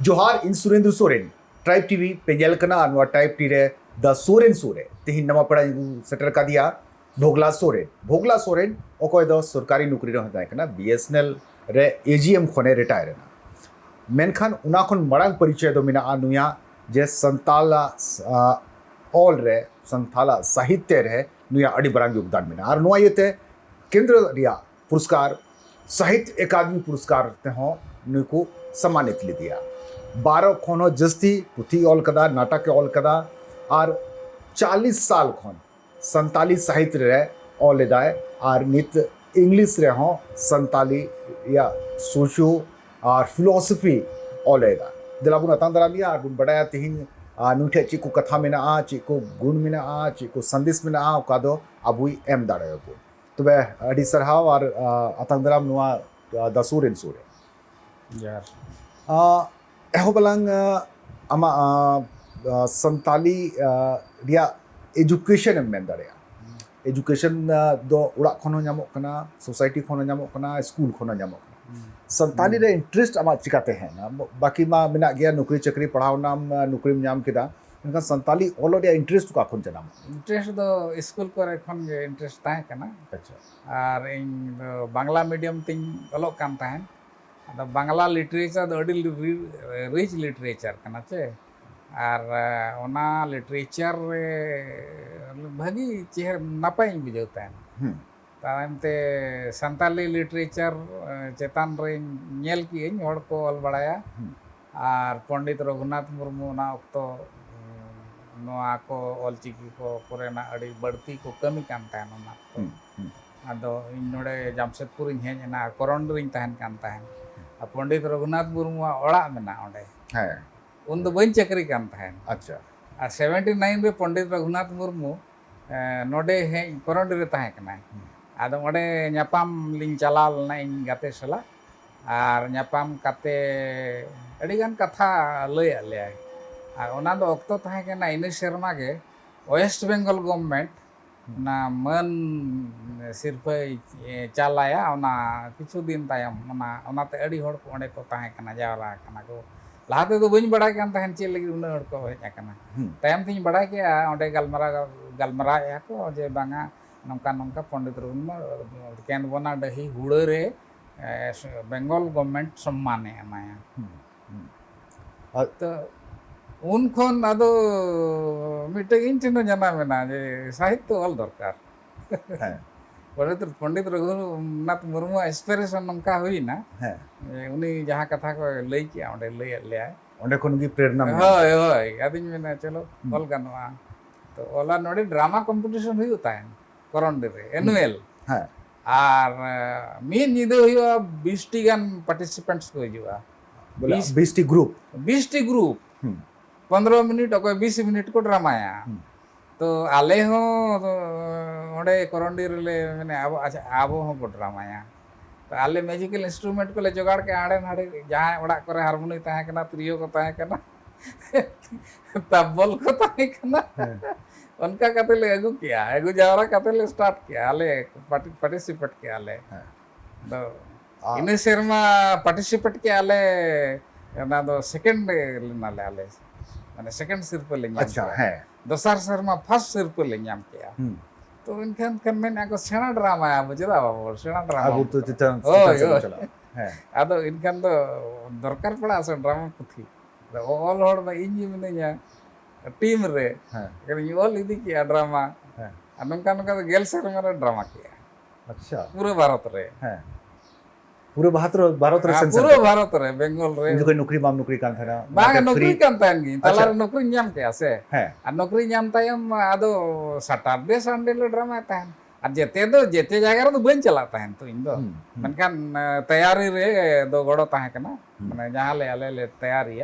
जोहार इन Surendra Soren tribe TV पेजल कना नवा ट्राइब टी रे द सोरेन सोरे तेहिन नवा पड़ा सेटर का दिया भोगला सोरेन ओकोय दो सरकारी नौकरी रे हताय कना बीएसएनएल रे एजीएम खने रिटायर ना मेनखान उना खन मरांग परिचय दो मिना नुया जे संताला ऑल रे संताला साहित्य रे नुया अड़ी बरांग योगदान मिना आर नुआ येते केंद्र रिया पुरस्कार साहित्य अकादमी पुरस्कार ते हो नुको सम्मानित ले दिया 12 खनो जस्ती पुथी ऑल कदा नाटक ऑल कदा और 40 साल खन संताली साहित्य रे ऑल लेदाय और नित इंग्लिश रे हो संताली या सोशो और फिलोसफी ऑल लेदा दिलाबुन अतांदरा लिया और बुन बड़ाया तिहिन नुठे चिको कथा में ना चिको गुण में ना चिको संदेश में ना का दो अबुई एम दाड़े को तबे अडी सरहाव और अतांदरा नुआ दसूर इन सूरे यार एहो बलांग अमा संताली रिया एजुकेशन एम मेन दाड़े एजुकेशन दो उड़ा खनो नामो कना सोसाइटी खनो नामो कना स्कूल खनो नामो संताली रे इंटरेस्ट आमा चिकाते हैं ना बाकी मा मिना गया नौकरी चक्री पढ़ाव नाम नौकरी नाम किदा इनका संताली ऑलरेडी इंटरेस्ट का खन जनाम इंटरेस्ट दो स्कूल करे खन गे इंटरेस्ट ताहे कना अच्छा और इन बांग्ला मीडियम तिन अलग कान ताहे अदा बांग्ला लिटरेचर दो अडी रिच लिटरेचर कना चे और ओना लिटरेचर रे भागी चेहर नापाई बुझौता है तायमते संताली लिटरेचर चेतान रे नेल की हड़ को ऑल बड़ाया और पंडित रघुनाथ मुर्मू ना ऑक्तो नोआ को ऑलचिकी को कोरेना अड़ी बढ़ती को कमी कान ताहन ओना तो आदो इन नोडे जामशेदपुर इन हेजना करंडरिन ताहन कान ताहन आ पंडित रघुनाथ मुर्मू ओड़ा मेना ओंडे है उन दो बइन चक्री कान ताहन अच्छा आ 79 रे पंडित रघुनाथ मुर्मू नोडे हे करंडी रे ताहे कना आदो ओंडे ᱧᱟᱯᱟᱢ लिंग चलाल ना इन गाते सला और ᱧᱟᱯᱟᱢ काते अड़ी गान कथा लय आले और ओना दो अक्तो ताहे कना इन शर्मा के वेस्ट बेंगल गवर्नमेंट ना मन सिरफे चालाया ओना किछु दिन तायम ओना ओनाते अड़ी हड़ को ओंडे को ताहे कना जावरा कना को लाहाते दो बइन बड़ा कान ताहन चे लगी उना हड़ को हेज कना तायम तिन बड़ा के ओंडे गलमरा या को जे बांगा नौका नौका पंडित रघुनाथ केंद्र बना डही हुड़े रे बेंगल गवर्नमेंट सम्माने एमाया तो उन खन आदो मिटे इन चिन्ह जाना मेना जे साहित्य ऑल दरकार पंडित रघुनाथ मुर्मू इंस्पिरेशन नौका हुई ना उनी जहाँ कथा को लई किया ओंडे लई ले ओंडे खन की प्रेरणा होय होय आदिन मेना चलो ऑल गनवा तो ओला नोडे ड्रामा कंपटीशन हुई होता है करंडी रे एनुअल है और मीन निदे हुआ 20 टी गान पार्टिसिपेंट्स को हुआ 20 टी ग्रुप 15 मिनट और 20 मिनट को ड्रामाया तो आले हो ओंडे करंडी रे माने अब अच्छा आबो हो को ड्रामाया तो आले म्यूजिकल इंस्ट्रूमेंट को ले जोगाड़ के आड़े नाड़े जहां ओड़ा करे हारमोनी ताहे कना त्रियो को ताहे कना तबल को ताहे कना उनका कते ले अगु किया अगु जावरा कते ले स्टार्ट किया आले पार्टिसिपेट किया आले तो इन शर्मा पार्टिसिपेट किया आले ना दो सेकंड लेना ले आले माने सेकंड सिर्फ ले ᱧᱟᱢ अच्छा है दोसर शर्मा फर्स्ट सिर्फ ले ᱧᱟᱢ किया तो इनखान कन में आको सेना ड्रामा है बुझदा बाबू सेना ड्रामा अब तो चित्र चला है आदो इनखान तो दरकार पड़ा से ड्रामा पुथी तो ऑल हॉड में इंजी मिनया टीम रे कहीं ऑल इदी किया ड्रामा नौका नौका तो गेल शर्मा रे ड्रामा किया अच्छा पूरे भारत रे पूरे भारत रे पूरे भारत रे बेंगल रे जो कोई नौकरी माम नौकरी कान था बाग नौकरी कान तान गी तलार नौकरी ᱧᱟᱢ के आसे है आ नौकरी ᱧᱟᱢ तायम आदो सैटरडे संडे ले ड्रामा ताहन आ जेते जगह रे दो बन चला ताहन तो इन दो मनकान तैयारी रे दो गड़ो ताहे कना माने जहां ले आले ले तैयारी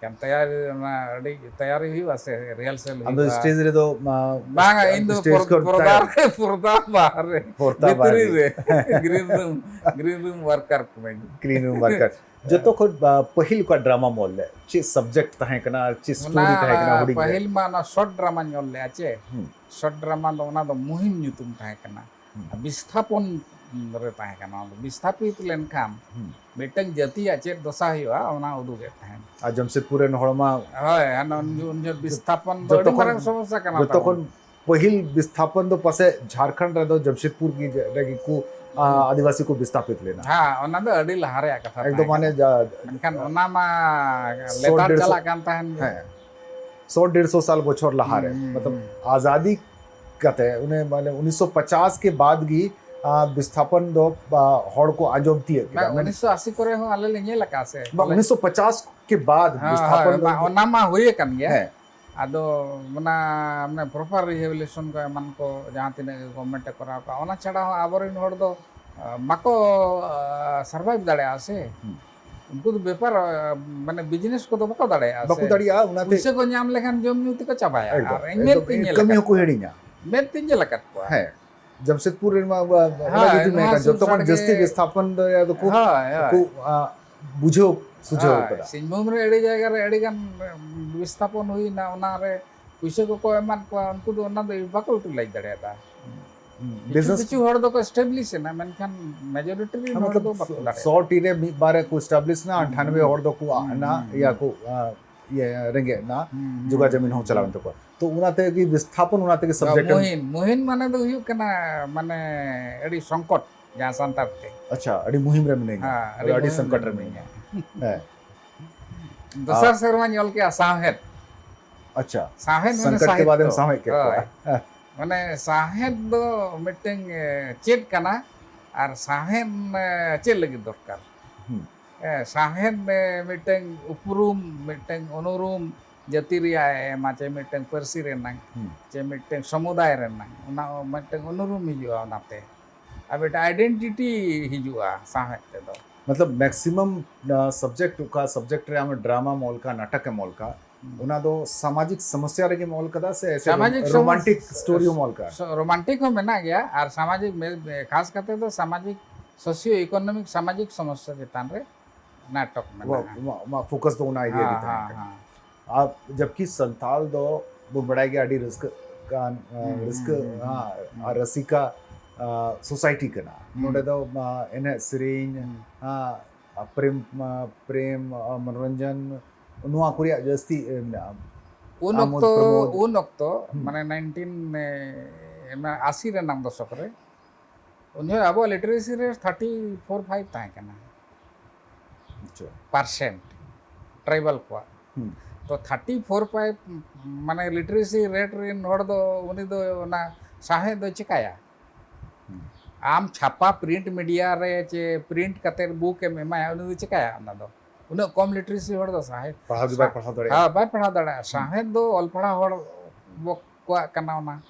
कम तैयारी हुई वासे रिहर्सल अब स्टेज रे दो बांगा इन दो पुरदा बाहर रे भीतरी रे ग्रीन रूम वर्कर जतो खुद पहिल का ड्रामा मोल ले चे सब्जेक्ट ताहे कना चे स्टोरी ताहे कना हुडी पहिल माना शॉर्ट ड्रामा ñol ले आचे शॉर्ट ड्रामा दो ना दो मुहिम ñutum ताहे कना विस्थापन रे ताहे kana विस्थापित लेनखान मिटंग जातिया चेत दशा हुआ ओना उदुगे ताहेन आ जमशेदपुर रेन हड़मा होय हानो उन विस्थापन दो अडी मारंग समस्या kana तखन पहिल विस्थापन दो पासे झारखंड रे दो जमशेदपुर की रेगी को आदिवासी को विस्थापित लेना हाँ ओना दो अडी लहारे कथा एकदम माने एनखान ओना मा लेतार चला कान ताहेन है 100-150 साल बछर लहारे मतलब आज़ादी कहते हैं उन्हें माने 1950 के बाद की विस्थापन दो हड़ को आजमती है 1980 करे हो आले ले लका से 1950 के बाद विस्थापन ओना मा हुए कन गया है आदो मना हमने प्रॉपर रिहेबिलिटेशन को मन को जहाँ तीन गवर्नमेंट कराव का ओना छड़ा हो आबरिन हड़ दो माको सर्वाइव दाड़े आसे उनको तो व्यापार माने बिजनेस को तो बको दाड़े आसे बको दाड़िया उनाते पैसे को नाम लेखन जम न्यूति को चाबाया और एंगेल तीन कमी को हेड़िया मेन तीन लकत को है जमशेदपुर रे लगी में जब तक जस्ती विस्थापन या तो को बुझो सुझो पड़ा सिंहभूम रे एडी जायगा रे एडी गन विस्थापन हुई ना ओना रे पैसे को एमान को उनको तो ओना दो बको उठ लाई दाड़ेता बिजनेस किछु हड़ दो को एस्टैब्लिश है ना मेनखान मेजॉरिटी रे मतलब दो बको दाड़े 100 टीरे बारे को एस्टैब्लिश ना 98 हड़ दो को ना या को ये रेंगे ना जुगा जमीन हो चलावन तो उनाते की विस्थापन उनाते के सब्जेक्ट मुहिन माने दो हुई कना माने एडी संकट जहां संतार ते अच्छा अडी मुहिम रे नहीं हां अडी संकट रे नहीं है दसर शर्मा ᱧᱮᱞ के साहेब अच्छा साहेब संकट के बाद साहेब के माने साहेब दो मिटिंग चेक कना और साहेब चेक लगी दरकार साहेब मिटिंग उपरूम मिटिंग अनुरूम जाति रिया माचे मिटिंग परसी रेना चे मिटिंग समुदाय रेना उना मिटिंग अनुरूम हिजुआ उनाते अब एटा आइडेंटिटी हिजुआ साहेब ते दो मतलब मैक्सिमम सब्जेक्ट रे हम ड्रामा मॉल का नाटक के मॉल का उना दो सामाजिक समस्या रे के मॉल का से ऐसे रोमांटिक स्टोरी मॉल का रोमांटिक हो मेना गया और सामाजिक खास करते तो सामाजिक सोशियो इकोनॉमिक सामाजिक समस्या जेतान रे नाटक में फोकस दो ना आइडिया दी था आप जबकि संताल दो बुबड़ाई के आडी रिस्क हां रसिका सोसाइटी कना नोडे दो एने सिरिंज प्रेम मनोरंजन नुआ कुरिया जस्ती उन ऑक्तो माने 1980 रे नाम दशक रे उन्हें अब लिटरेसी रे 34-5 ताहे कना % ट्राइबल को तो 34-5 माने लिटरेसी रेट रे नोड दो उनी दो ना साहे दो चिकाया आम छापा प्रिंट मीडिया रे चे प्रिंट कते बुक एम एमा उनी दो चिकाया ना दो उन कम लिटरेसी हड़ दो साहे पढ़ा दड़े हां बाय पढ़ा दड़े साहे दो ऑल पढ़ा हड़ को कना ना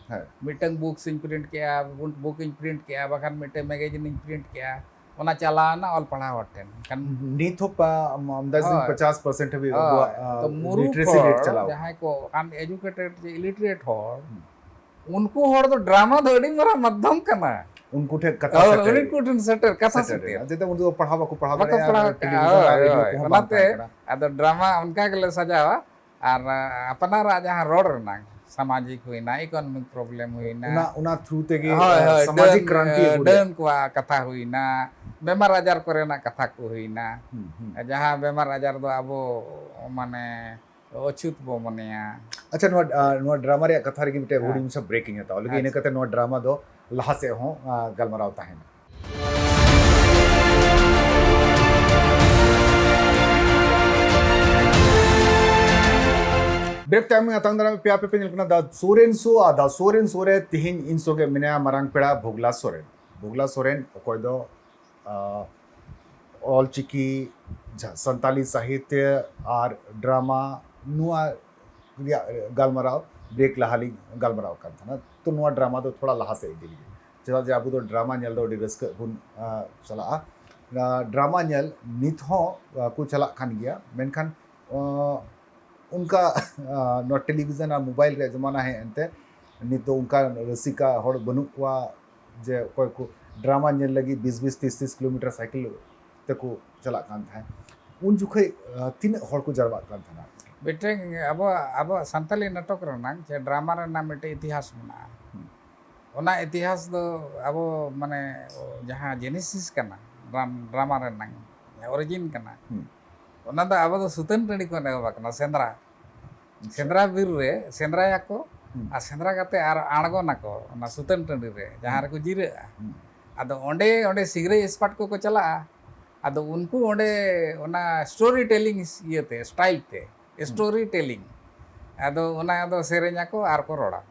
मिटन बुक सिंग प्रिंट किया बुक इन प्रिंट किया बखान मिटे मैगजीन इन प्रिंट किया ओना चला ना ऑल पढ़ा हटेन कन नीथो अंदाज 50% भी तो लिटरेसी रेट चलाओ जहां को अन एजुकेटेड इलिटरेट हो उनको हड़ तो ड्रामा दो अडी मरा मध्यम कना उनको ठे कथा सेटर कथा सेटर जेते उनको पढ़ावा को पढ़ावा ओनाते अद ड्रामा उनका के सजावा और अपना जहां रोड रना सामाजिक हुईना इकोनॉमिक प्रॉब्लम हुईना उना थ्रू ते सामाजिक क्रांति डन को कथा हुईना बेमार आजार करेना कथा को हुईना जहां बेमार आजार दो अब माने अछूत बो मनेया अच्छा नो ड्रामा रे कथा रे मिटे हुडी सब ब्रेकिंग है तो लगे इने कते नो ड्रामा दो लहा से हो गलमराव ताहेन ब्रेक टाइम में अतंग दरा पे पे निकना दा सोरेन सोरे तिहिन इन सोगे मिना मरांग पेड़ा भोगला सोरेन कोई दो ऑल चिकी संताली साहित्य और ड्रामा नुआ गलमराव ब्रेक लहाली गलमराव कर था ना तो नुआ ड्रामा तो थोड़ा लहा से दिली चला जे आबू तो ड्रामा नेल दो डिस्क बुन चला ड्रामा नेल नित हो को चला खान गया मेनखान उनका नॉट टेलीविजन और मोबाइल रे जमाना है एंते नित तो उनका रसिका हड़ बनु को जे कोई को ड्रामा नेल लगी 20-20 30-30 किलोमीटर साइकिल तक चला कान था उन जुखे तीन हड़ को जरवा कान था बेटे अब सानताली नाटक रना जे ड्रामा रे नाम मिटे इतिहास मना ᱚᱱᱟ ᱤᱛᱤᱦᱟᱥ ᱫᱚ ᱟᱵᱚ ᱢᱟᱱᱮ ᱡᱟᱦᱟᱸ ᱡᱮᱱᱮᱥᱤᱥ ᱠᱟᱱᱟ ᱰᱨᱟᱢᱟ ᱨᱮᱱᱟᱜ ᱚᱨᱤᱡᱤᱱ ᱠᱟᱱᱟ ᱚᱱᱟ ᱫᱚ ᱟᱵᱚ ᱫᱚ ᱥᱩᱛᱟᱹᱱ ᱴᱟᱺᱰᱤ ᱠᱷᱚᱱ ᱮᱦᱚᱵ ᱟᱠᱟᱱᱟ ᱥᱮᱸᱫᱽᱨᱟ ᱵᱤᱨ ᱨᱮ ᱥᱮᱸᱫᱽᱨᱟᱭᱟᱠᱚ ᱟᱨ ᱥᱮᱸᱫᱽᱨᱟ ᱠᱟᱛᱮ ᱟᱨ ᱟᱬᱜᱚᱱᱟᱠᱚ ᱚᱱᱟ ᱥᱩᱛᱟᱹᱱ ᱴᱟᱺᱰᱤ ᱨᱮ ᱡᱟᱦᱟᱸ ᱨᱮᱠᱚ ᱡᱤᱨᱟᱹᱜᱼᱟ ᱟᱫᱚ ᱚᱸᱰᱮ ᱥᱤᱜᱽᱨᱟᱹᱭ ᱤᱥᱯᱟᱴ ᱠᱚᱠᱚ ᱪᱟᱞᱟᱜᱼᱟ ᱟᱫᱚ ᱩᱱᱠᱩ ᱚᱸᱰᱮ ᱚᱱᱟ ᱥᱴᱳᱨᱤ ᱴᱮᱞᱤᱝ ᱤᱭᱟᱹᱛᱮ ᱥᱴᱟইᱞ ᱛᱮ ᱥᱴᱳᱨᱤ ᱴᱮᱞᱤᱝ ᱟᱫᱚ ᱚᱱᱟ ᱫᱚ ᱥᱮᱨᱮᱧᱟᱠᱚ ᱟᱨ ᱠᱚ ᱨᱚᱲᱟ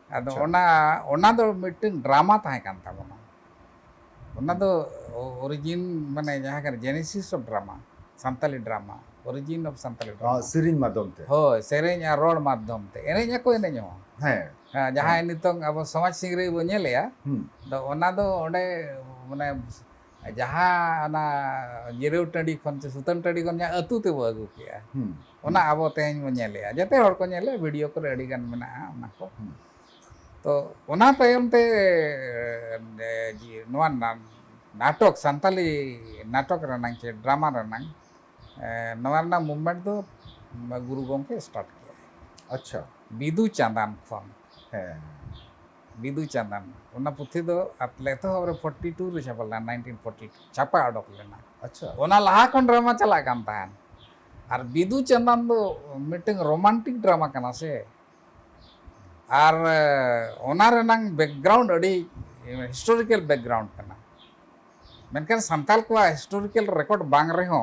ᱟᱫᱚ ᱚᱱᱟ ᱫᱚ ᱢᱤᱫᱴᱟᱝ ᱰᱨᱟᱢᱟ ᱛᱟᱦᱮᱸ ᱠᱟᱱ ᱛᱟᱵᱚᱱᱟ ᱚᱱᱟ ᱫᱚ ᱚᱨᱤᱡᱤᱱ ᱢᱟᱱᱮ ᱡᱟᱦᱟᱸ ᱠᱟᱱᱟ genesis of drama Santali drama origin of Santali drama ᱥᱮᱨᱮᱧ ᱢᱟᱫᱽᱫᱷᱚᱢ ᱛᱮ ᱦᱳᱭ ᱥᱮᱨᱮᱧ ᱟᱨ ᱨᱚᱲ ᱢᱟᱫᱽᱫᱷᱚᱢ ᱛᱮ ᱮᱱᱮᱡ ᱟᱠᱚ ᱮᱱᱮᱡ ᱦᱚᱸ ᱦᱮᱸ ᱡᱟᱦᱟᱸᱭ ᱱᱤᱛᱚᱝ ᱟᱵᱚ ᱥᱚᱢᱟᱡᱽ ᱥᱤᱝᱨᱟᱹᱭ ᱵᱚ ᱧᱮᱞᱮᱜᱼᱟ ᱟᱫᱚ ᱚᱱᱟ ᱫᱚ ᱚᱸᱰᱮ ᱢᱟᱱᱮ ᱡᱟᱦᱟᱸ ᱚᱱᱟ ᱡᱤᱨᱟᱹᱣ ᱴᱟᱺᱰᱤ ᱠᱷᱚᱱ ᱥᱮ ᱥᱩᱛᱟᱹᱱ ᱴᱟᱺᱰᱤ ᱠᱷᱚᱱ ᱡᱟᱦᱟᱸ ᱟᱹᱛᱩ ᱛᱮᱵᱚ ᱟᱹᱜᱩ ᱠᱮᱜᱼᱟ ᱚᱱᱟ ᱟᱵᱚ ᱛᱮᱦᱮᱧ ᱵᱚ ᱧᱮᱞᱮᱜᱼᱟ ᱡᱚᱛᱚ ᱦᱚᱲ ko ᱧᱮᱞᱮ ᱵᱷᱤᱰᱤᱭᱳ ᱠᱚᱨᱮ ᱟᱹᱰᱤ ᱜᱟᱱ ᱢᱮᱱᱟᱜᱼᱟ ᱚᱱᱟ ko तो ओना तायम ते नवा नाटक सान्ताली नाटक रनांग चे ड्रामा रनांग नवा ना मूवमेंट दो गुरु गोमके स्टार्ट किया अच्छा बिदु चांदान खन है बिदु चांदान ओना पुथी दो अतले तो हमरे 42 रे छापला 1942 छापा अडक लेना अच्छा ओना लाहा खन ड्रामा चला कान तान और बिदु चांदान दो मिटिंग रोमांटिक ड्रामा कना से और ओना रनांग बैकग्राउंड अड़ी हिस्टोरिकल बैकग्राउंड कना मेनखान सांताल को हिस्टोरिकल रिकॉर्ड बांग रहे हो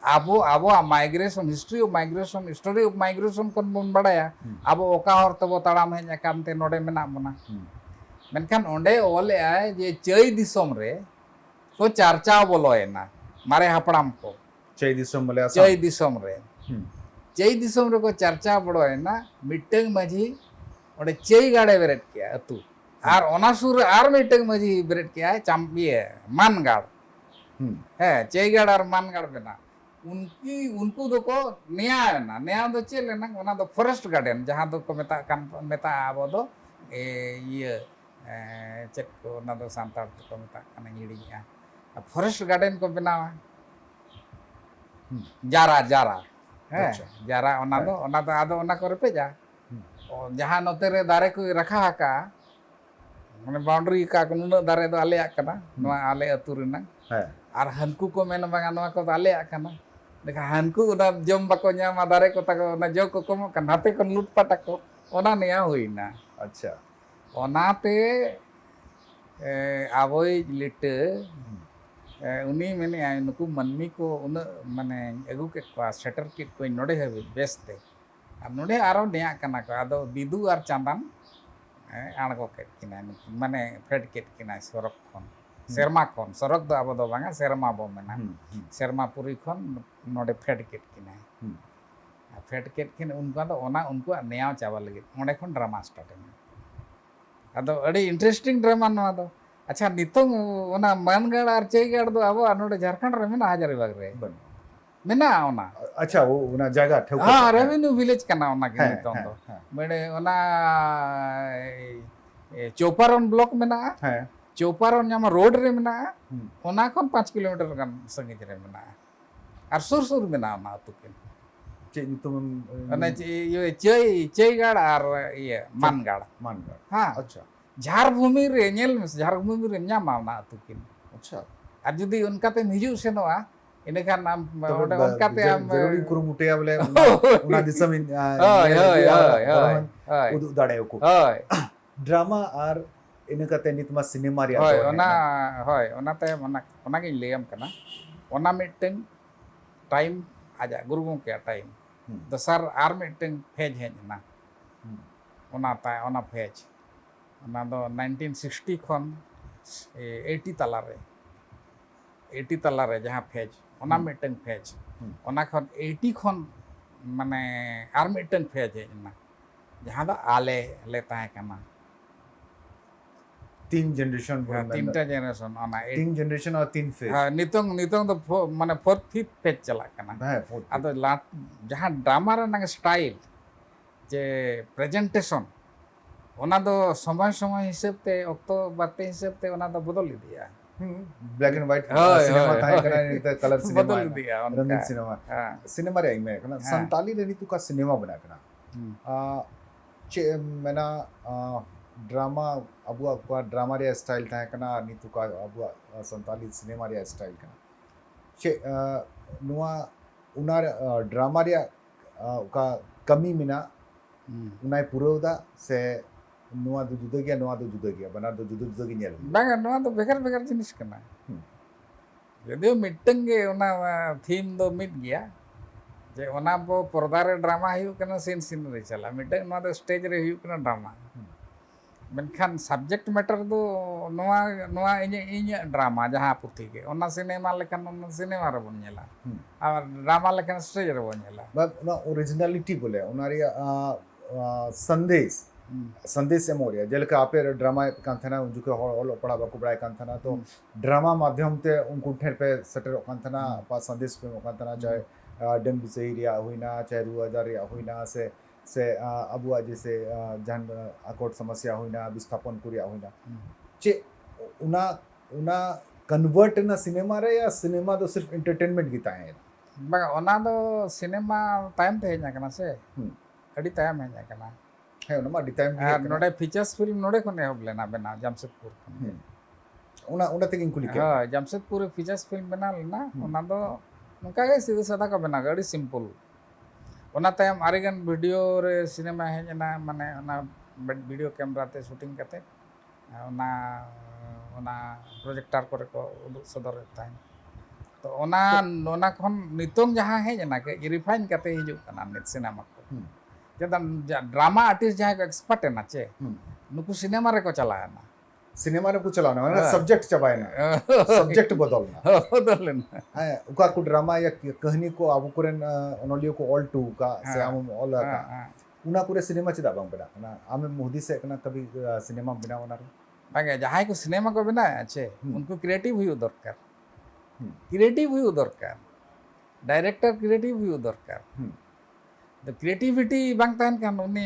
आबो आबो migration history of migration story of migration कोन बन बड़ाया आबो ओका हर तबो तड़ाम हेज अकामते नोडे मेना बना मेनखान ओंडे ओले आए जे चई दिसोम रे को चर्चा बोलोयना मारे हपड़ाम को चई दिसोम बोले चई दिसोम रे चई दिसोम रे को चर्चा बोलोयना मिटंग माझी ओंडे चई गाड़े बेरेट किया अतु और ओना सुर आर मिटंग माझी बेरेट किया चांपिए मानगाड़ है चईगाड़ और मानगाड़ बेना उनको दो को नया दो चेल ना ओना दो फॉरेस्ट गार्डन जहां दो को मेता आबो दो ये चेक को ओना दो सांताल को मेता कना हिड़िया फॉरेस्ट गार्डन को बनावा जारा है जारा ओना दो आदो ओना को पे जा जहां नोते रे दारे को रखा का माने बाउंड्री का नुना दारे दो आले आकना नवा आले अतु रेना और हनकू को मेन बागा नवा को आले आकना देखा हनकू ओना जम बाको न्यामा दारे को ताको ओना जो को कमो का नाते को लूटपाट को ओना निया होइना अच्छा ओनाते आबोई लिट उनी मेने नुकु मनमी को उन माने अगु के को सेटर के को नोडे है बेस्ते और नोडे आरो निया कना को आदो बिदु और चांदान आणगो के किना माने फेड के किना सरक खन सेरमा खन सरक दो आबो दो बांगा सेरमा बो मेना सेरमा पुरी खन नोडे फेड के किना फेड के किन उनको दो ओना उनको निया चावा लगे ओंडे खन ड्रामा स्टार्ट अदो अड़ी इंटरेस्टिंग ड्रामा नवा दो अच्छा नितोंग ओना मानगाड़ और चईगाड़ दो आबो नोडे झारखंड रे मेना हजारीबाग रे मेना ओना अच्छा वो ओना जगह ठेवको हां रेवेन्यू विलेज कना ओना के नितोंग दो मेडे ओना चौपारण ब्लॉक मेना है चौपारण न्यामा रोड रे मेना ओना खन 5 किलोमीटर गान संगीत रे मेना और सुर मेना ओना अतु के चई तुम ओना ये चईगाड़ और ये मानगाड़ हां अच्छा झारभूमि रे नेल झारभूमि रे न्यामा ओना अतु के अच्छा और जुदी उनका ते हिजु सेनोआ इनेखान नाम ओडे उनका ते आम जरूरी कुरुमुटिया बोले उना दिसम हाय उदु दाड़े को ड्रामा और इनकाते नितमा सिनेमा रे होय ओना ते ओना गे लेम कना ओना मिटंग टाइम आजा गुरु गोंके टाइम दसर आर मिटंग फेज हेजना ओना फेज ओना दो 1960 खन 80 तला रे जहां फेज ओना मिटंग फेज ओना खन 80 खन माने आर मिटंग फेज हेजना जहां दो आले लेता है कना 3 जनरेशन तीनटा जनरेशन ओना 3 जनरेशन और 3 फेज हां नितोंग तो माने 4th 5th फेज चला कना अदो जहां ड्रामा रे नंग स्टाइल जे प्रेजेंटेशन ओना दो समय हिसाब ते ऑक्टो बाते हिसाब ते ओना दो बदल दिया ब्लैक एंड व्हाइट सिनेमा था कना नहीं तो कलर सिनेमा बदल दिया रंगीन सिनेमा रे में कना संताली रे नीतु का सिनेमा बना कना मेना ड्रामा अबुआ ड्रामा रे स्टाइल था कना नीतु का अबुआ संताली सिनेमा रे स्टाइल कना चे नुआ उनार ड्रामा रे का कमी मिना उनाय पुरोदा से नुआ दो जुदा गया बना दो जुदा gi nyel bang noa do begar begar jinis kana jadi meeting ge ona theme do mid gya je ona bo pordare drama hiu kana scene re chala meeting noa do stage re hiu kana drama menkan subject matter do noa inya drama jaha puthi ge ona cinema lekan ona cinema re bon nyela ar drama lekan stage re bon nyela but no originality बोले उनारी संदेश संदेश से मोरिया जल का आपे drama कांथना उनके hall पड़ा Baku बड़ा कांथना तो ड्रामा माध्यम ते उनको ठेर पे सटर कांथना पा संदेश पे कांथना चाहे डन बिसेरिया हुईना चाहे 2000 या हुईना से अबुआ जैसे जन अकोट समस्या हुईना विस्थापन कुरिया हुईना चे उना कन्वर्ट ना सिनेमा रे या सिनेमा तो सिर्फ एंटरटेनमेंट गीता है bang ona do cinema time te henya kana se adi time henya kana है ना माडी time ar node features film node khone hob lena bena jamshedpur उना तक इनको लिखे ha jamshedpur features film bena lena ona do nungka ge sidhu sada ka bena adi simple ona time arigan video re cinema henya mane ona video camera te shooting kate ona projector kore ko uduk sodor time तो ओना खन नितोंग जहाँ है जना के refine करते हिजुक कना नित सिनेमा को जदन ड्रामा आर्टिस्ट जहाँ को एक्सपर्ट है ना चे नुकु सिनेमा रे को चलाया ना सिनेमा रे को चलाना है सब्जेक्ट चबाए ना सब्जेक्ट बदलना बदलना है उका को ड्रामा या कहानी को आबु कुरेन ओनलियो को ऑल टू का से हम ऑल का उना कुरे सिनेमा चिदा बांग बड़ा ना आमे मोदी से कना कभी सिनेमा बिना बना बागे जहाँ को सिनेमा को बिना अच्छे उनको क्रिएटिव हुई दरकार क्रिएटिव हुई दरकार डायरेक्टर क्रिएटिव हुई दरकार तो क्रिएटिविटी बांग तहन kan uni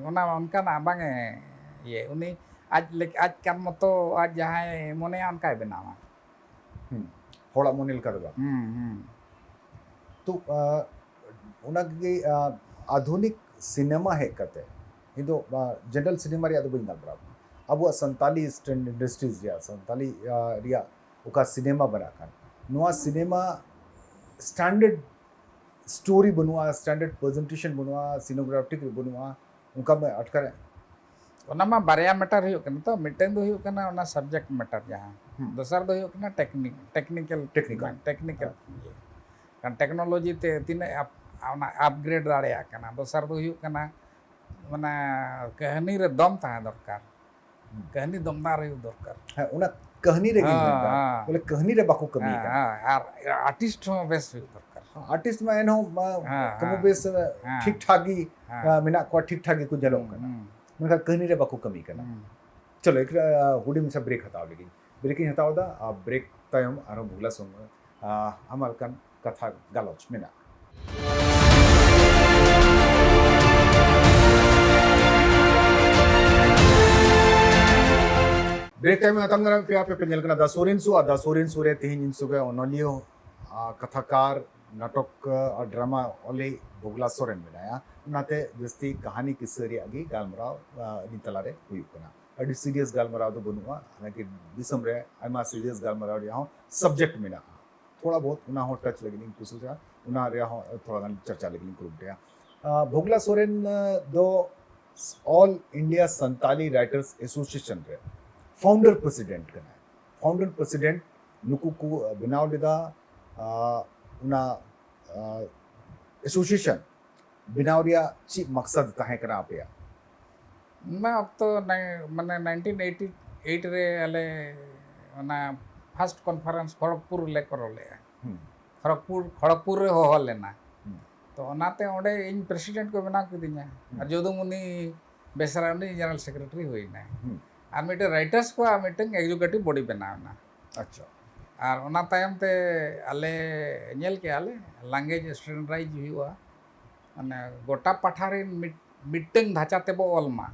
ona onka na bang ye uni आज kan moto आज jahay mone onka benawa होड़ा मोनिल करवा तो उना के आधुनिक सिनेमा है कते इदो जनरल सिनेमा रे अदो बिंगल बरा अब संताली इंडस्ट्रीज या संताली रिया उका सिनेमा बना kan नुआ सिनेमा स्टैंडर्ड स्टोरी बनवा स्टैंडर्ड प्रेजेंटेशन बनवा सिनेमैटिक बनवा उनका में अटकर ओना मा बारया मैटर हुई कना तो मिटेन दो हुई कना ओना सब्जेक्ट मैटर जहां दोसर दो हुई कना टेक्निकल kan टेक्नोलॉजी ते तिने ओना अपग्रेड दाड़या कना दोसर दो हुई कना माने कहानी रे दम ता दरकार कहानी दमदार हुई दरकार है उना कहानी रे बोले कहानी रे बाकू कमी का यार आर्टिस्ट हो बेस हुई दरकार आर्टिस्ट में एनो कमो बेस ठीक ठाकी मिना को ठीक ठाकी को जलो कना उनका कहानी रे बाकू कमी कना चलो एक हुडी में सब ब्रेक हटाओ लेकिन ब्रेकिंग हटाओ दा ब्रेक टाइम आरो भुगला संग हमार कन कथा गालोच मिना ब्रेक टाइम अतंग रा पे पे पेनल कना दा सोरेन सुरे तिहिन सुगे ओनलियो कथाकार नाटक और ड्रामा ओले भोगला सोरेन बनाया नाते जस्ती कहानी किस्से आगे गालमराव नितलारे हुई कना अडी सीरियस गालमराव तो बनुआ हालांकि दिसम रे आमा सीरियस गालमराव रे हो सब्जेक्ट मिना थोड़ा बहुत उना हो टच लगनी कुछ उना रे हो थोड़ा गान चर्चा लगनी ग्रुप दे भोगला सोरेन दो all India Santali writers association रे फाउंडर प्रेसिडेंट नुकु को बनाव लिदा उना एसोसिएशन बिनावरिया ची मकसद ताहे करा पे ना अब तो माने 1988 रे अले ना फर्स्ट कॉन्फ्रेंस खड़गपुर ले करले खड़गपुर रे हो लेना तो ओनाते ओडे इन प्रेसिडेंट को बना के दिया और जोदुमुनी बेसराउंडी जनरल सेक्रेटरी हुई ना और मिटे राइटर्स को मीटिंग एग्जीक्यूटिव बॉडी बनाना अच्छा और ओना तायम ते आले नेल के आले लैंग्वेज स्टैंडर्डाइज हुआ माने गोटा पाठारे मीटिंग ढांचा ते बो ऑलमा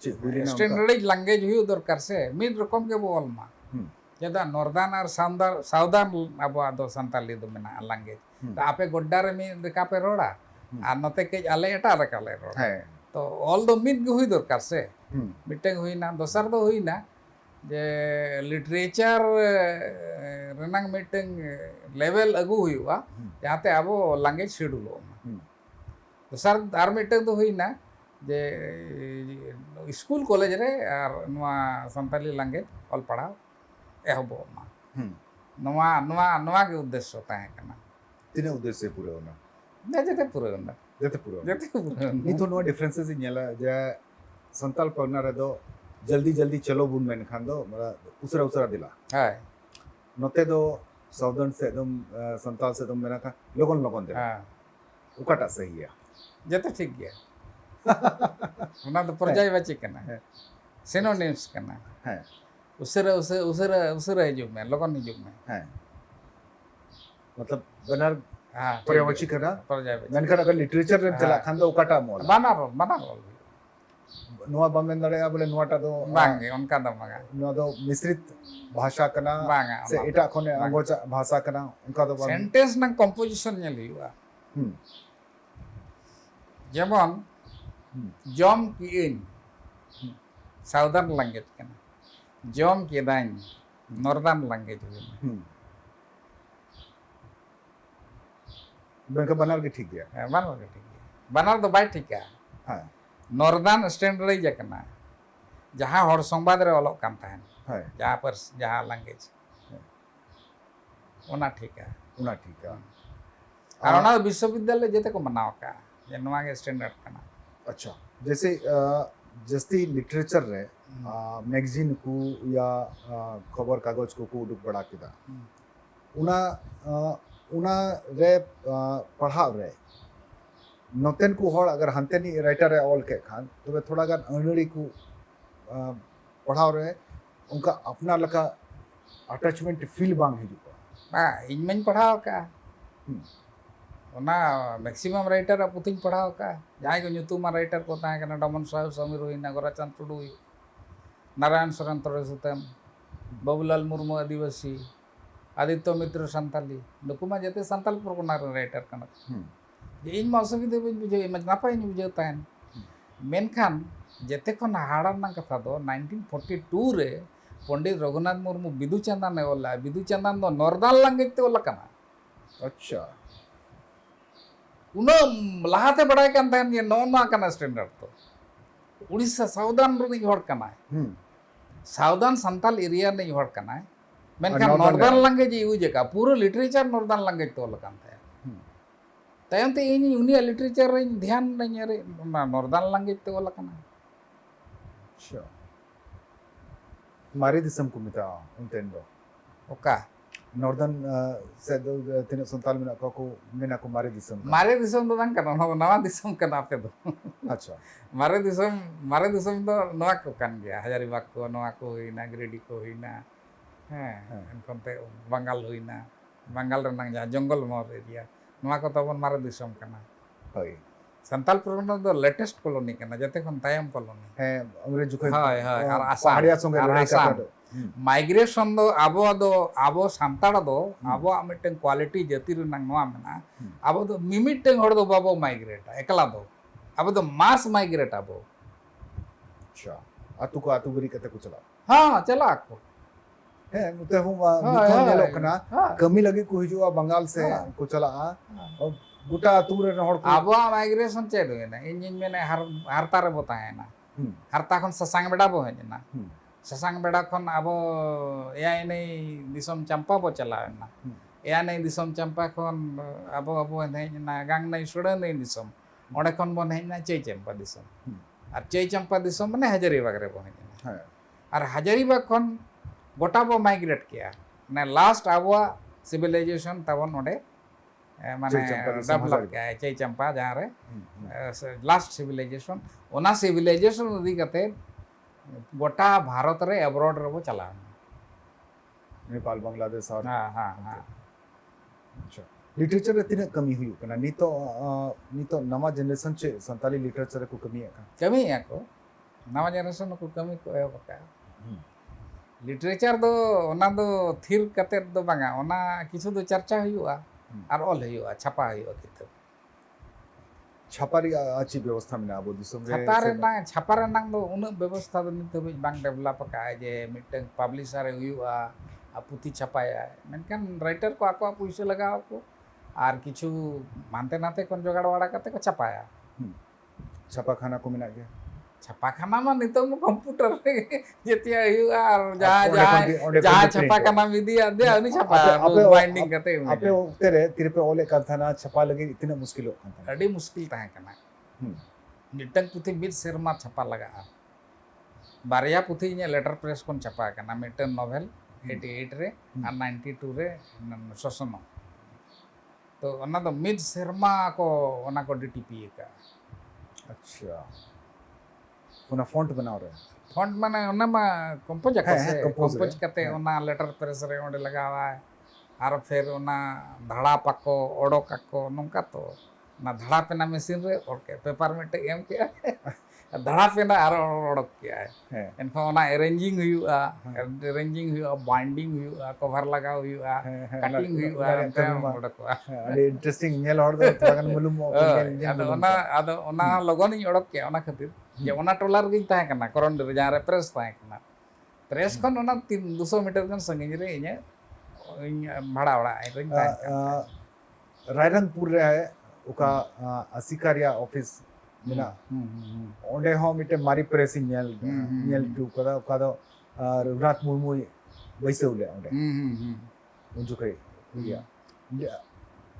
स्टैंडर्डाइज लैंग्वेज हुई दरकार से मिड रकम के बो ऑलमा जदा नॉर्दर्न और साउदर्न अब दो संताली दो मेना लैंग्वेज आपे गोड्डा रे मी देखा पे रोड़ा और नते के आले एटा रकाले रोड़ा तो ऑल दो मिड हुई दरकार से मिट्टेंग हुईना दोसर दो हुईना जे लिटरेचर रेनांग मिट्टेंग लेवल अगू हुआ जहाते आबो लैंग्वेज शेड्यूल दोसर आर मिट्टेंग दो हुईना जे स्कूल कॉलेज रे आर नवा संताली लैंग्वेज ऑल पढ़ाओ एहबो मा नवा नवा नवा के उद्देश्य ताहे कना तीन उद्देश्य पूरे होना जते पूरे होना जते पूरे जते पूरे नी तो नो डिफरेंसेस इन नेला जे संताल पढ़ना रे दो जल्दी जल्दी चलो बुन मेन खान दो मरा उसरा उसरा दिला हाय नोते दो साउदर्न से एकदम संताल से एकदम मेरा का लोगन लोगन दे हां उकाटा सही है जते ठीक गया उना तो पर्याय वाची कना सिनोनिम्स कना है उसरा उसरा उसरा उसरा हिजुग में लोगन हिजुग में है मतलब बनार हां पर्यायवाची करना पर्याय मेनखान अगर लिटरेचर रे चला खान दो उकाटा मोल बना नोआ बमेन दड़े बोले नोआटा दो बांगे उनका दमगा नोआ दो मिश्रित भाषा कना बांगा से एटा कोने अंगोचा भाषा कना उनका दो सेंटेंस ना कंपोजिशन नेल हुआ जेमन जम की इन साउदर्न लैंग्वेज कना जम की दाइन नॉर्दर्न लैंग्वेज हुई बेनका बनार के ठीक गया बनार के ठीक है बनार तो बाय ठीक है हां नॉर्दर्न स्टैंडर्डाइज कना जहां हर संवाद रे ऑलक कान ताहन हां जहां पर जहां लैंग्वेज ओना ठीक है और ओना विश्वविद्यालय जेते को मनाव का जे नवा के स्टैंडर्ड कना अच्छा जैसे जस्ती लिटरेचर रे मैगजीन को या खबर कागज को उडुक बड़ा किदा उना उना रे पढ़ाव रे नोतेन को हर अगर हंतेनी राइटर रे ऑल के खान तो थोड़ा गान अनड़ी को पढ़ाव रे उनका अपना लका अटैचमेंट फील बांग हिजुआ इन में पढ़ाव का ओना मैक्सिमम राइटर पुतिन पढ़ाव का जहां को ᱧᱩᱛᱩᱢ राइटर को ताहे कना डमन साहब समीर हुईना गोराचंद टुडू नारायण सरन तोरे सुतम बाबूलाल मुर्मू आदिवासी आदित्य मित्र संताली नुकुमा जते संताल परगना राइटर कना इन मा असुविधा बन बुझे म नापाय नि बुझे तान मेनखान जते खन हाड़ा कथा दो 1942 रे पंडित रघुनाथ मुर्मू बिदु चंदन ने ओला बिदु चंदन दो नॉर्दर्न लैंग्वेज ते ओला कना अच्छा उन लहाते बड़ाय कान तान ये नोना कना स्टैंडर्ड तो उड़ीसा साउदर्न रे हड़ कना साउदर्न संताल एरिया ने हड़ कना मेनखान नॉर्दर्न लैंग्वेज यूज का पूरा लिटरेचर नॉर्दर्न लैंग्वेज तो ओला कान तायम ते इन उनी लिटरेचर रे ध्यान नहीं रे नॉर्दर्न लैंग्वेज ते ओला कना अच्छा मारे दिसम को मिता उनतेन दो ओका नॉर्दर्न से दो तीन संताल में को मेना को मारे दिसम दो बांग कना नवा दिसम कना पे दो अच्छा मारे दिसम दो नवा को कान गया हजारीबाग को नवा को हुईना गिरिडीह को हुईना हैं एनकते बंगाल हुईना बंगाल रे जहां जंगल मोर एरिया नवा को तबन मारे दिसम कना हाय संताल परगना दो लेटेस्ट कॉलोनी कना जते खन तायम कॉलोनी है अंग्रेज जुखे हाय हाय और आसाम पहाड़िया संगे लड़ाई का माइग्रेशन दो आबो सांताड़ दो आबो मिटन क्वालिटी जाति रनंग नवा मेना आबो दो मिमिटन हड़ दो बाबो माइग्रेट एकला दो आबो दो मास माइग्रेट आबो अच्छा आतु को आतु बरी कते को चला हां चला को है मुते हूं मुते नेलो कना कमी लगी को हिजुआ बंगाल से को चला और गुटा आतु रे हड़ को आबो माइग्रेशन चेद होना इंजिन में हरता रे बोता है ना हरता खन ससांग बेडा बो है ना ससांग बेड़ा खन अब एया नहीं दिसम चंपा बो चला ना एया नहीं दिसम चंपा खन अब ना गांग नहीं सुड़ा नहीं दिसम ओडे खन बन है ना चई चंपा दिसम और चई चंपा दिसम माने हजारीबाग रे बो है ना और हजारीबाग खन गोटा बो माइग्रेट किया ना लास्ट आबो सिविलाइजेशन तबन ओडे माने डेवलप किया चई चंपा जहां रे लास्ट सिविलाइजेशन ओना सिविलाइजेशन दी कते गोटा भारत रे अब्रॉड रे वो चला नेपाल बांग्लादेश और हां अच्छा लिटरेचर तीन कमी हुई कना नी तो नवा जनरेशन चे संताली लिटरेचर को कमी है को नवा जनरेशन को कमी को है का लिटरेचर दो ओना दो थिर कते दो बांगा ओना किछु दो चर्चा हुआ और ऑल हुआ छपा हुआ किताब छापारी आची व्यवस्था में अबो दिसम रे छाता रेना छापा रेना दो उन व्यवस्था दो नित हबी बांग डेवलप का जे मिटन पब्लिशर हुआ पुथी छापाया मेनकान राइटर को आको पैसे लगाओ को आर किछु मानते नाते कोन जोगाड़ वाड़ा करते को छापाया छापा खाना को मिना गया छापाखाना मा नितो में कंप्यूटर रे जेतिया हुआ और जहाँ छापाखाना विधि आदे उनी छापा बाइंडिंग करते आपे तेरे तेरे पे ओले कर था ना छापा लगे इतना मुश्किल हो अड़ी मुश्किल ताहे कना मिटन पुथी मिड सेरमा छापा लगा बारिया पुथी ने लेटर प्रेस कोन छापा कना मिटन नोवेल 88 रे और 92 रे सोसनो तो ओना दो मिड सेरमा को ओना को डीटीपी का अच्छा उना फॉन्ट बनाओ रे फॉन्ट माने ओना मा कंपोज का से कंपोज कंपोज करते ओना लेटर प्रेस रे ओंडे लगावा और फिर ओना धड़ा पाको ओडोक को नोंका तो ना धड़ा पे ना मशीन रे और के पेपर में टे एम किया धड़ा पे ना और ओडोक किया है इनको ओना अरेंजिंग हुआ अरेंजिंग हुआ बाइंडिंग हुआ कवर लगा हुआ कटिंग हुआ ओडोक अरे इंटरेस्टिंग नेल और दो तगन मालूम आदो ओना लगन इन ओडोक के ओना खातिर जे ओना टोलर गिन ताहे कना करन रे जहां रे प्रेस ताहे कना प्रेस खन ओना 200 मीटर गन संगिन रे इने भाड़ा वाड़ा रे ताहे रायरंगपुर रे है उका असिकारिया ऑफिस मिना ओंडे हो मिटे मारी प्रेस नेल टू कदा कदा रघुनाथ मुर्मू वैसे उले ओंडे उन जो कई या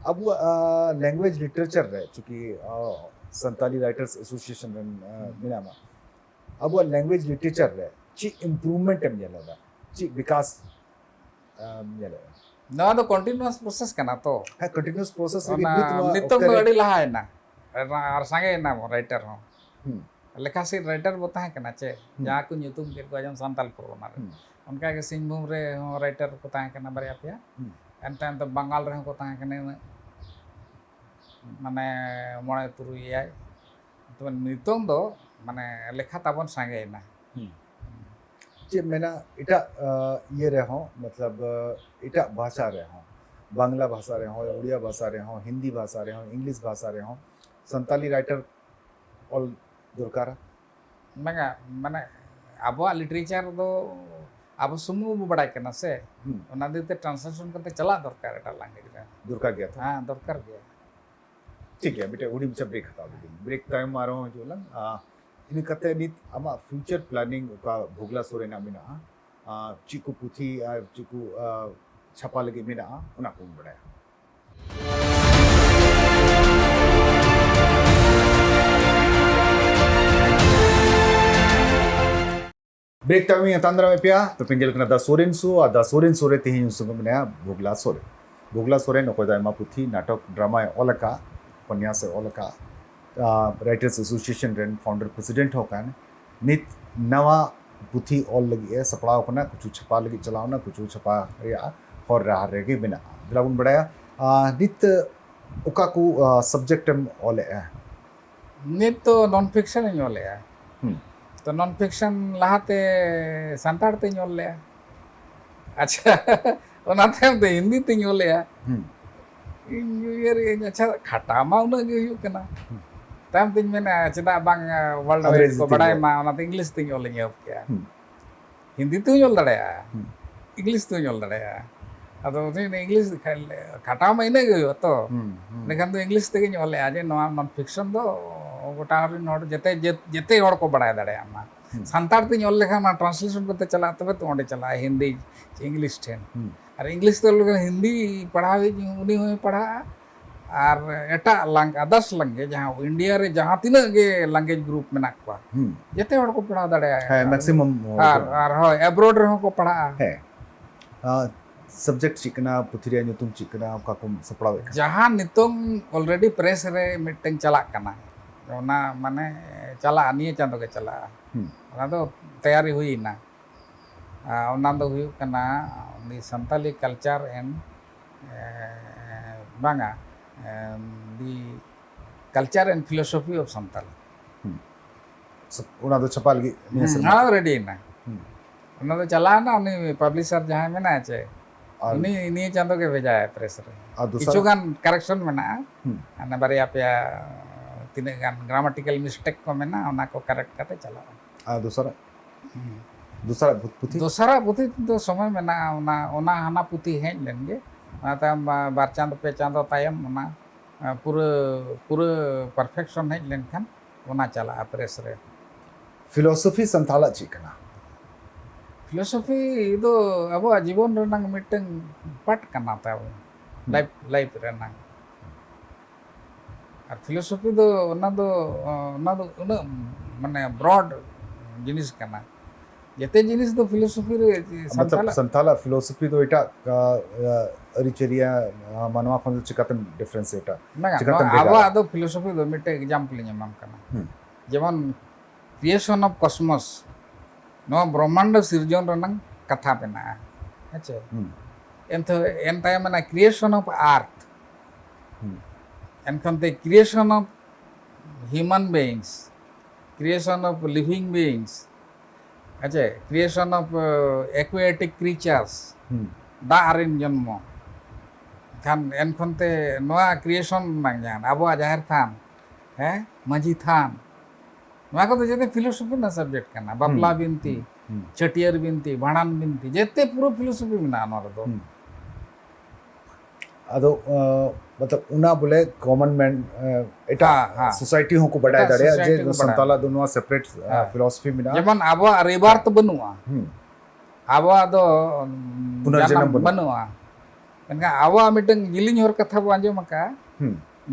अब लैंग्वेज लिटरेचर रे चूंकि संताली राइटर्स एसोसिएशन मिना मा अब लैंग्वेज लिटरेचर रे ची इंप्रूवमेंट एम येला ची विकास येला ना तो कंटीन्यूअस प्रोसेस कना तो है कंटीन्यूअस प्रोसेस रे नितो को अड़ी लहा है ना और संगे ना राइटर हो लेखा से राइटर बोता है कना चे जा को ᱧᱩᱛᱩᱢ के को जम संताल प्रोग्राम रे उनका के सिंहभूम रे हो राइटर को ताहे कना बारिया पे एनतान तो बंगाल रे को ताहे कने माने मोणे तुरुई आय तो नितों दो माने लेखा ताबन संगे ना जे मेना इटा ये रहे हो मतलब इटा भाषा रहे हो बांग्ला भाषा रहे हो उड़िया भाषा रहे हो हिंदी भाषा रहे हो इंग्लिश भाषा रहे हो संताली राइटर ऑल दरकार मंगा माने आबो लिटरेचर दो आबो सुमु बड़ाई करना से ओना देते ट्रांसलेशन करते चला दरकार एटा लैंग्वेज रे दरकार गया था हां दरकार गया ठीक है बेटे उडी बिचा ब्रेक हता ब्रेक टाइम मारो Jolen ini kata ni ama future planning ka Bhogla Soren amina chiku puthi chiku chapa lagi mina ona ko badaya break time में तंद्रा में पिया तो पिंजल कना दा सोरेन सो तेही सुगमने भोगला सोरेन नको दाइमा पुथी नाटक ड्रामा ओलका उपन्यास ओलका राइटर्स एसोसिएशन रेन फाउंडर प्रेसिडेंट होकान नित नवा पुथी ऑल लगी है सपड़ा होना कुछ छपा लगी चलावना कुछ छपा रिया और रहा रेगे बिना दिलावन बढ़ाया नित उका को सब्जेक्ट हम ऑल है नित तो नॉन फिक्शन इन ऑल है तो नॉन फिक्शन लहाते संताड़ ते ऑल है अच्छा ओनाते हम तो हिंदी ते ऑल है ये अच्छा खटा मा उना गे हुयु कना ताम तिन मेना चदा बांग वर्ल्ड वाइड को बड़ाई मा ओना इंग्लिश तिन ऑल ᱧᱮ क्या हिंदी तो ऑल दड़या इंग्लिश तो ऑल दड़या अदो ने इंग्लिश खटा मा इने गे तो लेकिन तो इंग्लिश ते गे ऑल आजे नोआ नॉन फिक्शन दो गोटा नोड जेते हड़ को बड़ाई दड़या मा संताड़ तिन ऑल लेखा मा ट्रांसलेशन करते चला तबे तो ओंडे चला हिंदी इंग्लिश ठेन और इंग्लिश तो हिंदी पढ़ावे उनी होय पढ़ा और एटा अदर्स लैंग्वेज जहां इंडिया रे जहां तीना गे लैंग्वेज ग्रुप में नाकवा जते हड़ को पढ़ा दड़े है मैक्सिमम और हो एब्रोड रे को पढ़ा है सब्जेक्ट चिकना पुथरिया ᱧᱩᱛᱩᱢ चिकना का को सपड़ावे जहां नितों ऑलरेडी प्रेस रे मिटन चला कना ओना माने चला निये चांदो के चला ओना तो तैयारी हुई ना ओना दो हुई कना दी संताली कल्चर एंड बांगा the culture and philosophy of Santal ओना दो छपा लगी हां रेडी ना ओना तो चला ना उनी पब्लिशर जहां में ना चे उनी निये चांदो के भेजा है प्रेस रे किछु गान करेक्शन में ना ana बारिया पे तीन गान ग्रामेटिकल मिस्टेक को मेना ओना को करेक्ट करते चला दूसरा दूसरा पुथी दोसरा पुथी तो समय मेना ओना ओना हाना पुथी हेज लेंगे ताम बार चांद पे चांद तायम ओना पूरा पूरा परफेक्शन हेज लेनखान ओना चला प्रेस रे फिलोसफी संथाला चिकना फिलोसफी दो अब जीवन रनंग मिटंग पार्ट कना ता लाइफ लाइफ रनंग और फिलोसफी दो ओना दो उना माने ब्रॉड जिनिस कना जते जिनिस दो फिलोसफी रे मतलब संथाला फिलोसफी तो एटा अरिचरिया मानवा खन चिकातन डिफरेंस एटा चिकातन अब आदो फिलोसफी दो मिटे एग्जांपल नेमाम कना जेमन क्रिएशन ऑफ कॉस्मोस नो ब्रह्मांड सिरजन रनंग कथा बेना अच्छा एन टाइम ना क्रिएशन ऑफ अर्थ एनखन ते creation of human beings creation of living beings अच्छा क्रिएशन ऑफ एक्वेटिक क्रीचर्स दा आरिन जन्म खान एनखन ते नोआ क्रिएशन नांग जान अब जाहिर थान है मांझी थान नोआ को तो जते फिलोसफी ना सब्जेक्ट करना बापला बिनती चटियर बिनती भाणान बिनती जते पूरा फिलोसफी में ना दो अदो मतलब उना बोले कॉमन मैन एटा सोसाइटी हो को बढ़ाय दरे जे संताला दोनों सेपरेट फिलॉसफी में जेमन आबो रिबार तो बनुआ आबो दो पुनर्जन्म बनुआ एनका आबो मिटंग जिलिन हर कथा बो आंजो मका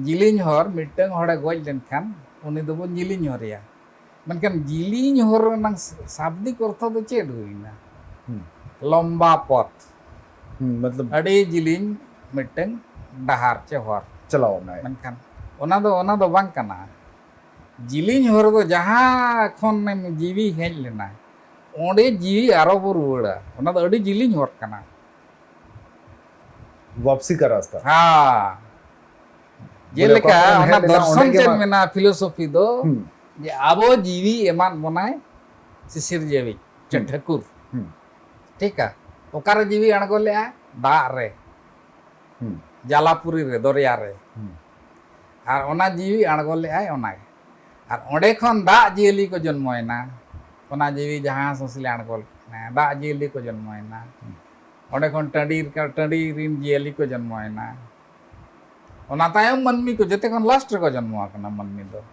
जिलिन हर मिटंग हड़े गोज लेनखान उनी दो जिलिन हरिया मनकन जिलिन हर नंग शाब्दिक अर्थ दो चेद हुइना लंबा पथ मतलब अड़ी जिलिन मिटंग डहार चे हर चलाओ ना मनखान ओना दो बांग कना जिलिन हर दो जहां खन जीवी हेज लेना ओंडे जीवी आरो बो रुवाड़ा ओना दो अड़ी जिलिन हर कना वापसी का रास्ता हाँ जे लेका ओना दर्शन चेन मेना फिलोसफी दो जे आबो जीवी एमान बनाय सिसिर जेवी चे ठाकुर ठीक है ओकारे जीवी अणगो ले दा रे जालापुरी रे दरिया रे और ओना जीवी अणगो ले ओना और ओंडे खन दा जियली को जन्मयना ओना जीवी जहां ससले अणगो दा जियली को जन्मयना ओंडे खन टंडी रिन जियली को जन्मयना ओना तायम मनमी को जते खन लास्ट को जन्म आकना मनमी दो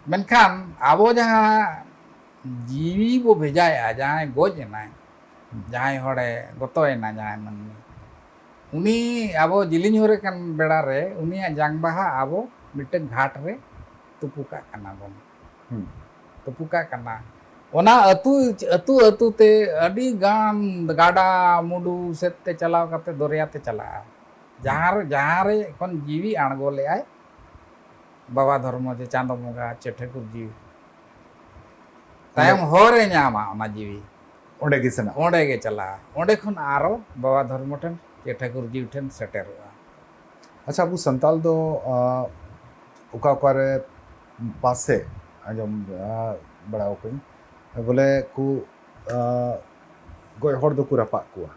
मेनखान आबो जहां जीवी बो भेजाया जहां गोजना जहां हड़े गतोयना जहां मनमी उनी आबो जिलिन हरे कन बेड़ा रे उनिया जांगबाहा आबो मिटे घाट रे तुपुका कना बन तुपुका कना ओना अतु अतु अतु ते अडी गान गाडा मुडू सेते चलाव कते दरिया ते चला जहां रे कोन जीवी अणगो ले आय बाबा धर्म जे चांदो मुगा चे ठाकुर जी तायम होरे न्यामा ओना जीवी ओंडे गे सना ओंडे गे चला ओंडे खन आरो बाबा धर्म ठन चे ठाकुर जी ठन सेटेरवा अच्छा अबू संताल दो उका करे पासे आजम बड़ा ओकन बोले को गोय हर दो को रपा को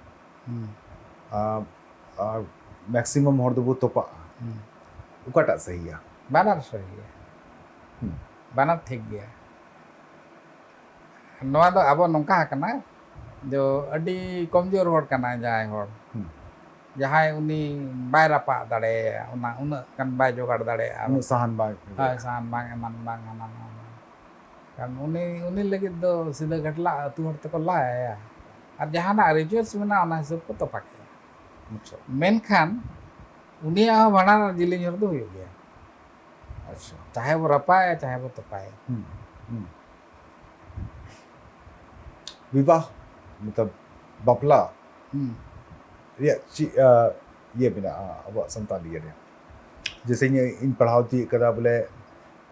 मैक्सिमम हर दो तोपा उकाटा सही है बानर सही है बानर ठीक गया नोआ दो आबो नोंका हकना जो अडी कमजोर हर कना जाय हर जहां उनी बाय रपा दाड़े उना उन कन बाय जोगाड़ दाड़े सहन बाय सहन बांग एमन बांग हना kan उनी लगे दो सीधा घटला अतु हर तक लाया और जहां रिचुअल्स में ना ओना हिसाब को तो पाके अच्छा मेनखान उनी आ भाणा जिलिन हर दो हो गया अच्छा चाहे वो रपाए चाहे वो तपाए विवाह मतलब बपला ये बिना अब संताल ये जैसे इन पढ़ाओ थी कदा बोले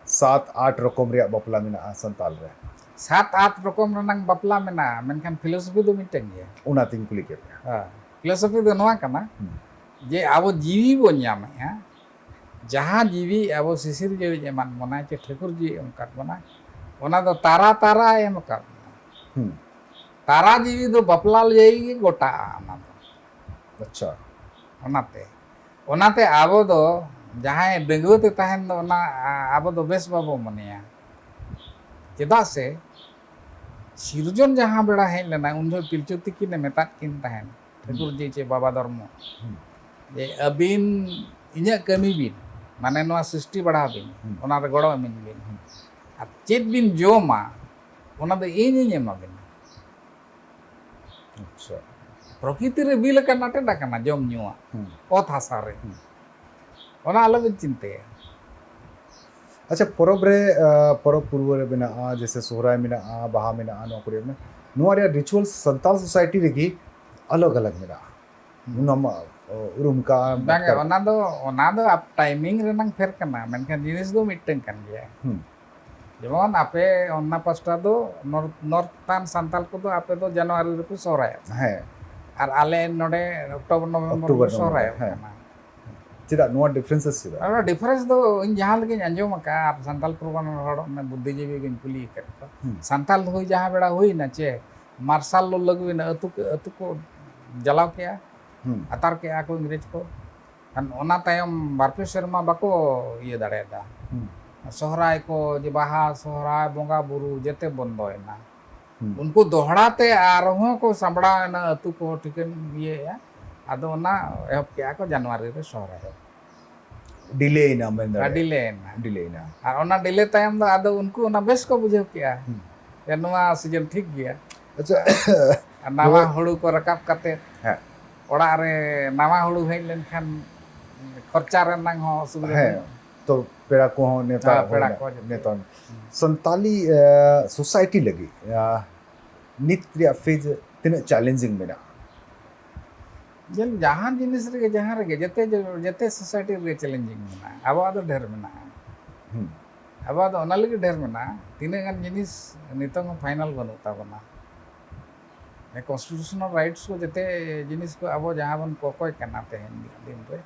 7-8 रकम रे बपला मेना संताल रे 7-8 रकम रनंग बपला मेना मेनखान फिलोसफी दो मिटेंग गया उना तिन कुली के फिलोसफी दो नोआ कना जे आबो जीवी बो न्याम है जहां जीवी आबो सिसिर जे एमान मना चे ठाकुर जी उनका बना ओना दो तारा तारा एम का तारा जीवी दो बपला ले गोटा ओना अच्छा ओनाते आबो दो जहाँ डंगुआ ते तहन दो ना अब तो बेस बाबो मनिया चेदा से सिरजन जहाँ बेड़ा हेज लेना उन जो पिलचु तिकी ने मेता किन तहन ठाकुर जी चे बाबा धर्म जे अबिन इन्या कमी बिन माने नवा सृष्टि बढ़ा बिन ओना रे गड़ो अमिन बिन आ चेत बिन जोमा ओना दो इन एमा बिन अच्छा प्रकृति रे बिल का नाटे डाकना जम न्युआ ओत हासा रे ओना अलग चिंते अच्छा परब रे परब पूर्व रे मेना जैसे सोहराय मेना बाहा मेना नो करे में नुआ रे रिचुअल संताल सोसाइटी रेगी अलग अलग मेना नम उरुम का बांगे ओना दो आप टाइमिंग रे नंग फेर कना मेनखान जिनिस दो मिटन kan गया जेमन आपे ओना पास्टा दो नॉर्थान संताल को दो आपे दो जनवरी रे को सोहराय है और आले नोडे अक्टूबर नवंबर को सोहराय कना चिदा नुआ डिफरेंसेस चिदा और डिफरेंस दो इन जहां लगे अंजम का आप संताल प्रगण हड़ ने बुद्धिजीवी गन कुली कर संताल हो जहां बेड़ा हुई ना चे मार्शल लो लगवी ना अतु को जलाव किया अतार के आको इंग्रेज को kan ona tayom barpe serma bako iye dareada Sohrai को जे बाहा सोहराय बोंगा बुरु जेते बंदोयना उनको दोहड़ाते आरहों को संबड़ा ना अतु को ठिकन ये आदो ना एहब के आको जनवरी रे सोहराय डिले ना में डिले ना और ओना डिले तयम दो आदो उनको ना बेस को बुझे किया या नवा सीजन ठीक गया अच्छा नवा हुड़ू को रकाब करते ओड़ा रे नवा हुड़ू हेज लेनखान खर्चा रे नंग हो सुविधा है तो पेड़ा को नेता पेड़ा को नेता संताली सोसाइटी लगी नित क्रिया फेज तिन चैलेंजिंग मेना जल जहां जिनिस रे जहां रे जते सोसाइटी रे चैलेंजिंग मेना अब आदो ढेर मेना अब आदो ओना लगी ढेर मेना तिने गान जिनिस नितंग फाइनल बनु ताबना ए कॉन्स्टिट्यूशनल राइट्स को जते जिनिस को अब जहां बन कोकोय कना तेहन दिन रे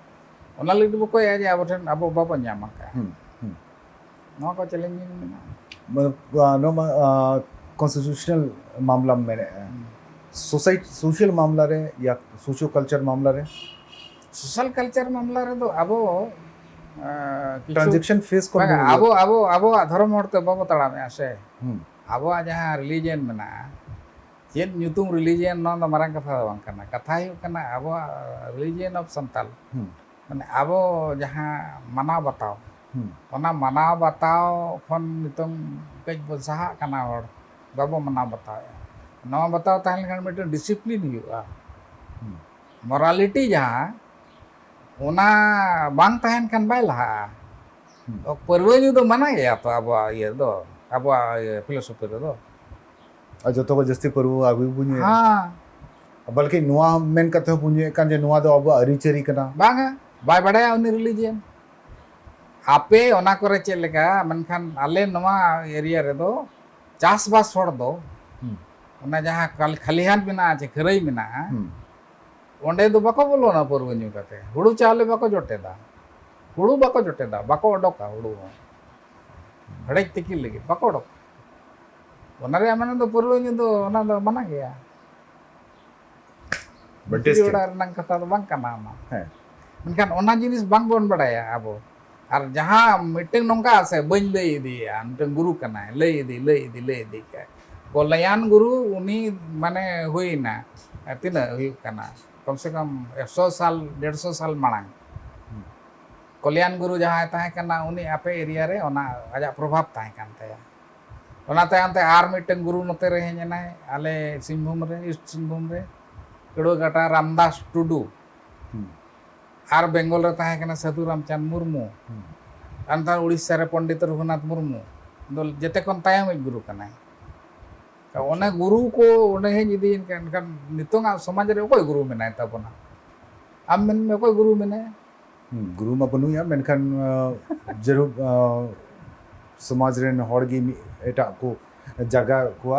ओना लगी बको या जे अब ठन अब बाबा न्यामा का नो को चैलेंजिंग मेना नो कॉन्स्टिट्यूशनल मामला में सोसाइटी सोशल मामला रे या सोशो कल्चर मामला रे सोशल कल्चर मामला रे तो अब ट्रांजैक्शन फेस को अब धर्म हड़ते बाबा तड़ा में आसे अब जहां रिलीजन मेना चेन ᱧᱩᱛᱩᱢ रिलीजन नो द मारंग कथा बांग कना कथा हुई कना अब रिलीजन ऑफ संताल माने अब जहां मनाव बताओ ओना मनाव बताओ खन नितम कज बसाहा कना हड़ बाबो मनाव बताओ नवा बताओ ताहन खान मिटन डिसिप्लिन हुआ मोरालिटी जहां ओना बांग ताहन खान बाय लहा परवजु दो मना गया तो अब ये दो अब फिलोसफी दो जो तो जस्ती परु आगु बुने हां बल्कि नुआ मेन कथे बुने कान जे नुआ दो अब अरिचरी कना बांगा बाय बड़ाया उनी रिलीजन आपे ओना करे चे लेका मनखान आले नवा एरिया रे दो चास बास होड़ दो ओना जहां खलिहान बिना আছে खरई बिना ओंडे दो बको बोलो ना परवन्यू कते हुड़ू चाले बको जोटेदा हुड़ू बको जोटेदा बको ओडोका हुड़ू हड़क तिकी लगी बको ओडोक ओना रे माने दो परवन्यू दो ओना दो मना गया बटेस्ट ओडा नंग कथा दो बांग कना मा है मनखान ओना जिनिस बांग बोन बड़ाया अब और जहां मीटिंग नोंका से बन लई दिया मिटन गुरु कना लई दी के कोलयान गुरु उनी माने हुई ना तिना हुई कना कम से कम 100 साल 150 साल मांग कोलयान गुरु जहां ताहे कना उनी आपे एरिया रे ओना आजा प्रभाव ताहे कान तया ओना तायंते आर मिटन गुरु नते रे हेना आले सिंहभूम रे ईस्ट सिंहभूम रे केड़ो गाटा रामदास टुडू आर बेंगल रे ताहे कना साधु रामचंद मुर्मू अंतर उड़ीसा रे पंडित रघुनाथ मुर्मू दो जेते कोन तायम गुरु कना ओने गुरु को ओने हे जदी kan नितोंगा समाज रे कोई गुरु मेना तबना आम में कोई गुरु मेना गुरु मा बनु या मेनखान जरूर समाज रे हड़गी एटा को जगह को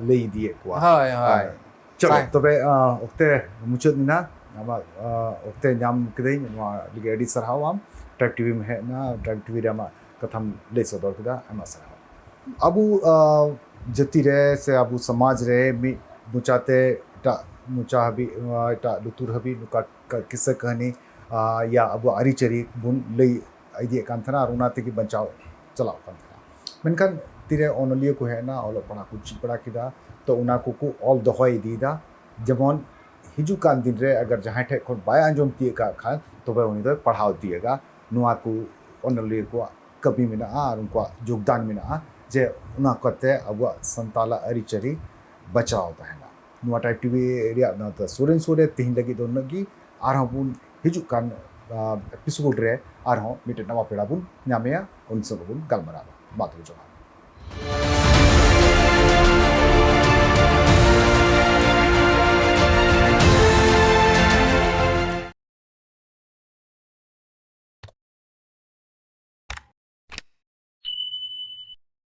लई दिए को हाय हाय चलो तबे ओक्ते मुचद निना आमा ओक्ते नाम कदे नवा लिगे सरहाव आम ट्रैक टीवी में है ना ट्रैक टीवी रे आमा कथम ले सदर कदा आमा सरहाव अबु जति रे से अबु समाज रे मी मुचाते टा मुचा हबी टा लुतुर हबी नुका किस्सा कहानी या अब अरीचरी बुन लई आइडिया कान थना रुना तेगी बचाव चलाव कान थना मेनखान तिरे ओनलियो को है ना ऑल पढ़ा कुछ पढ़ा किदा तो उना को ऑल दहोई दीदा जमन हिजू कान दिन रे अगर जहां ठे खन बाय अंजम तिए का खान तो बे उनी दो पढ़ाव दिएगा नुआ को ओनलियो को कभी मिना और उनको योगदान मिना जे उना कते अब संताला अरीचरी बचाव तहना नुआ टाइप टीवी एरिया ना तो सोरेन सोरे तिहिन लगी दो नगी आर बुन हिजू कान एपिसोड रे आर मिटे नवा पेड़ा बुन न्यामेया उन सब बुन गलमरा बात हो